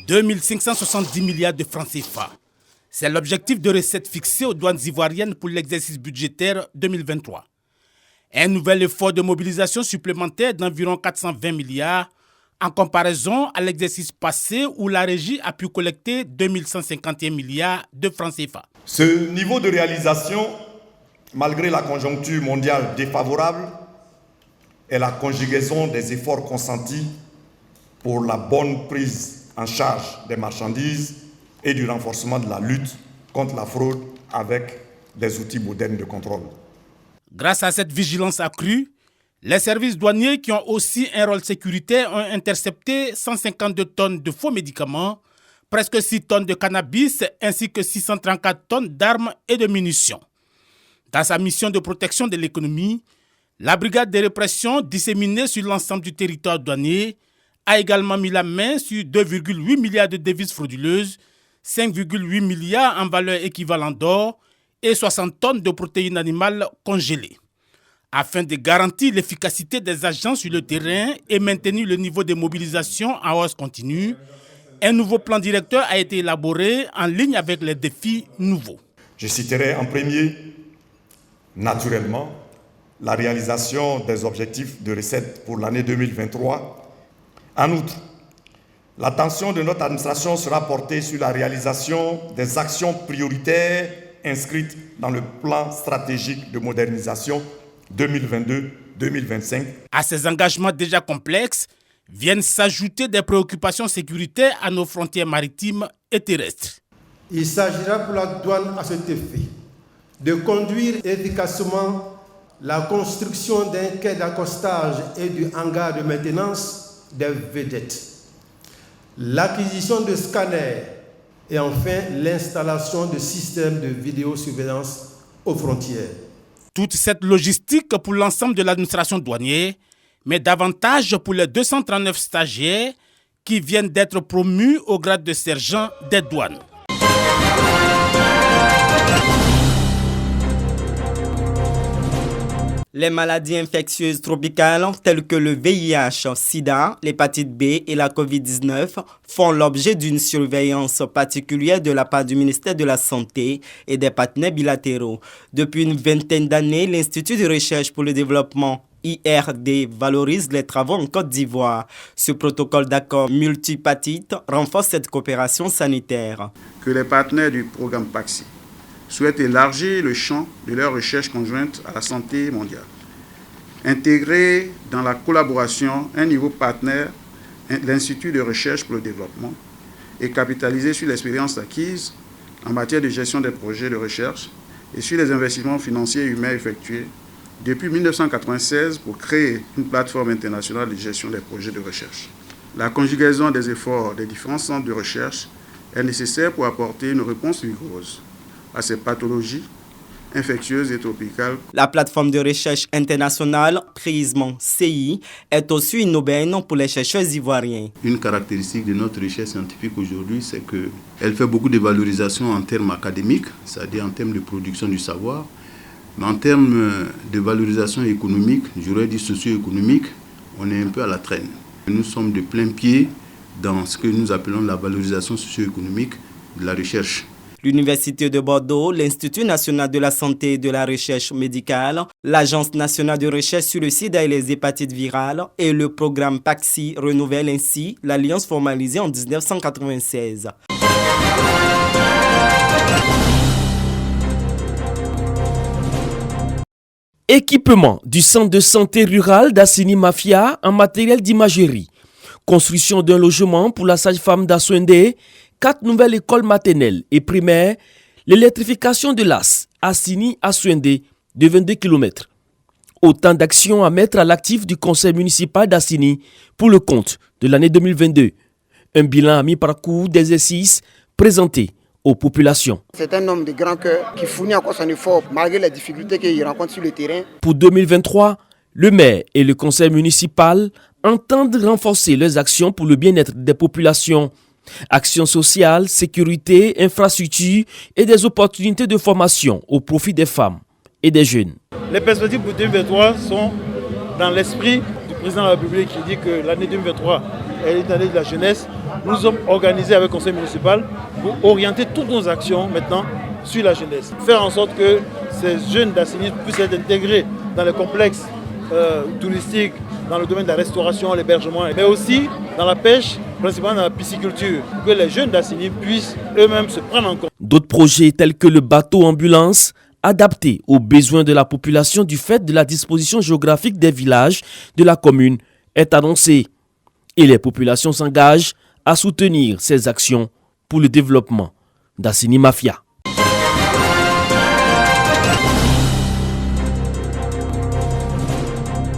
2570 milliards de francs CFA. C'est l'objectif de recettes fixé aux douanes ivoiriennes pour l'exercice budgétaire 2023. Un nouvel effort de mobilisation supplémentaire d'environ 420 milliards en comparaison à l'exercice passé où la régie a pu collecter 2151 milliards de francs CFA. Ce niveau de réalisation, malgré la conjoncture mondiale défavorable, est la conjugaison des efforts consentis pour la bonne prise en charge des marchandises et du renforcement de la lutte contre la fraude avec des outils modernes de contrôle. Grâce à cette vigilance accrue, les services douaniers qui ont aussi un rôle sécuritaire ont intercepté 152 tonnes de faux médicaments, presque 6 tonnes de cannabis ainsi que 634 tonnes d'armes et de munitions. Dans sa mission de protection de l'économie, la brigade de répression disséminée sur l'ensemble du territoire douanier a également mis la main sur 2,8 milliards de devises frauduleuses, 5,8 milliards en valeur équivalent d'or et 60 tonnes de protéines animales congelées. Afin de garantir l'efficacité des agents sur le terrain et maintenir le niveau de mobilisation en hausse continue, un nouveau plan directeur a été élaboré en ligne avec les défis nouveaux. Je citerai en premier, naturellement, la réalisation des objectifs de recettes pour l'année 2023. En outre, l'attention de notre administration sera portée sur la réalisation des actions prioritaires inscrites dans le plan stratégique de modernisation 2022-2025. À ces engagements déjà complexes, viennent s'ajouter des préoccupations sécuritaires à nos frontières maritimes et terrestres. Il s'agira pour la douane à cet effet de conduire efficacement la construction d'un quai d'accostage et du hangar de maintenance des vedettes, l'acquisition de scanners et enfin l'installation de systèmes de vidéosurveillance aux frontières. Toute cette logistique pour l'ensemble de l'administration douanière, mais davantage pour les 239 stagiaires qui viennent d'être promus au grade de sergent des douanes. Les maladies infectieuses tropicales telles que le VIH, SIDA, l'hépatite B et la COVID-19 font l'objet d'une surveillance particulière de la part du ministère de la Santé et des partenaires bilatéraux. Depuis une vingtaine d'années, l'Institut de recherche pour le développement IRD valorise les travaux en Côte d'Ivoire. Ce protocole d'accord multipartite renforce cette coopération sanitaire. Que les partenaires du programme PAXI souhaitent élargir le champ de leur recherche conjointe à la santé mondiale. Intégrer dans la collaboration un niveau partenaire, l'Institut de recherche pour le développement, et capitaliser sur l'expérience acquise en matière de gestion des projets de recherche et sur les investissements financiers et humains effectués depuis 1996 pour créer une plateforme internationale de gestion des projets de recherche. La conjugaison des efforts des différents centres de recherche est nécessaire pour apporter une réponse rigoureuse à ces pathologies infectieuses et tropicales. La plateforme de recherche internationale PRISM CI est aussi une aubaine pour les chercheurs ivoiriens. Une caractéristique de notre recherche scientifique aujourd'hui, c'est qu'elle fait beaucoup de valorisation en termes académiques, c'est-à-dire en termes de production du savoir, mais en termes de valorisation économique, j'aurais dit socio-économique, on est un peu à la traîne. Nous sommes de plein pied dans ce que nous appelons la valorisation socio-économique de la recherche. L'Université de Bordeaux, l'Institut national de la santé et de la recherche médicale, l'Agence nationale de recherche sur le sida et les hépatites virales et le programme PAXI renouvellent ainsi l'alliance formalisée en 1996. Équipement du centre de santé rural d'Assini Mafia en matériel d'imagerie. Construction d'un logement pour la sage-femme d'Assouendé. 4 nouvelles écoles maternelles et primaires, l'électrification de l'AS Assini-Assouendé de 22 km. Autant d'actions à mettre à l'actif du conseil municipal d'Assini pour le compte de l'année 2022. Un bilan à mi-parcours d'exercice présenté aux populations. C'est un homme de grand cœur qui fournit encore son effort malgré les difficultés qu'il rencontre sur le terrain. Pour 2023, le maire et le conseil municipal entendent renforcer leurs actions pour le bien-être des populations. Actions sociales, sécurité, infrastructures et des opportunités de formation au profit des femmes et des jeunes. Les perspectives pour 2023 sont dans l'esprit du président de la République qui dit que l'année 2023 est l'année de la jeunesse. nous nous sommes organisés avec le conseil municipal pour orienter toutes nos actions maintenant sur la jeunesse. Faire en sorte que ces jeunes d'Assini puissent être intégrés dans les complexes touristiques, dans le domaine de la restauration, l'hébergement, mais aussi dans la pêche, principalement dans la pisciculture, pour que les jeunes d'Assini puissent eux-mêmes se prendre en compte. D'autres projets tels que le bateau ambulance, adapté aux besoins de la population du fait de la disposition géographique des villages de la commune, est annoncé. Et les populations s'engagent à soutenir ces actions pour le développement d'Assini Mafia.